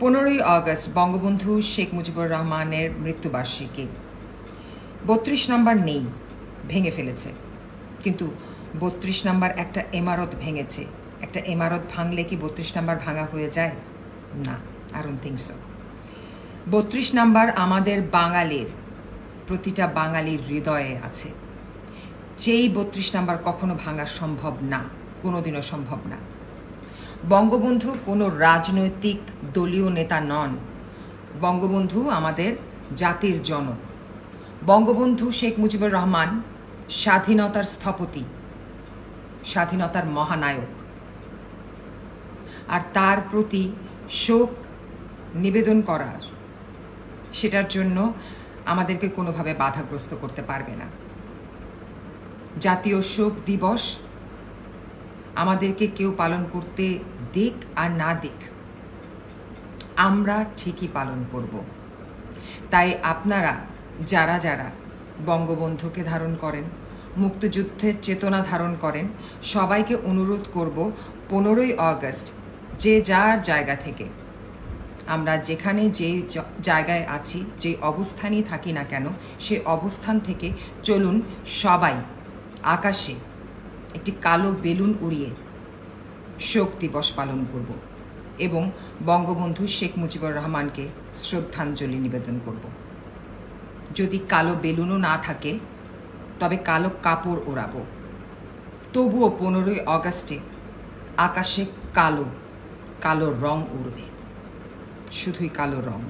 15ই August Bangabandhu Sheikh Mujibur রহমানের মৃত্যুবার্ষিকী। 32 নম্বর নেই, ভেঙে ফেলেছে। কিন্তু 32 নম্বর একটা ইমারত ভেঙেছে। একটা ইমারত ভাঙলে কি 32 নম্বর ভাঙা হয়ে যায়? না, আই ডোন্ট থিংক সো। 32 নম্বর আমাদের বাঙালির, প্রতিটা বাঙালির হৃদয়ে আছে। যেই 32 নম্বর কখনো ভাঙা সম্ভব না, কোনোদিনও সম্ভব না। বঙ্গবন্ধু কোনো রাজনৈতিক দলীয় নেতা নন। বঙ্গবন্ধু আমাদের জাতির জনক। বঙ্গবন্ধু শেখ মুজিবুর রহমান স্বাধীনতার স্থপতি, স্বাধীনতার মহানায়ক। আর তার প্রতি শোক নিবেদন করার, সেটার জন্য আমাদেরকে কোনোভাবে বাধাগ্রস্ত করতে পারবে না। জাতীয় শোক দিবস আমাদেরকে কেউ পালন করতে দিক আর না দিক, আমরা ঠিকই পালন করব। তাই আপনারা যারা যারা বঙ্গবন্ধুকে ধারণ করেন, মুক্তিযুদ্ধের চেতনা ধারণ করেন, সবাইকে অনুরোধ করব 15ই আগস্ট যে যার জায়গা থেকে, আমরা যেখানে যে জায়গায় আছি, যে অবস্থানই থাকি না কেন, সে অবস্থান থেকে চলুন সবাই আকাশে একটি কালো বেলুন উড়িয়ে শোক দিবস পালন করব এবং বঙ্গবন্ধু শেখ মুজিবুর রহমানকে শ্রদ্ধাঞ্জলি নিবেদন করব। যদি কালো বেলুনও না থাকে তবে কালো কাপড় ওড়াবো। তবুও 15ই আগস্টে আকাশে কালো কালো রং উড়বে, শুধুই কালো রং।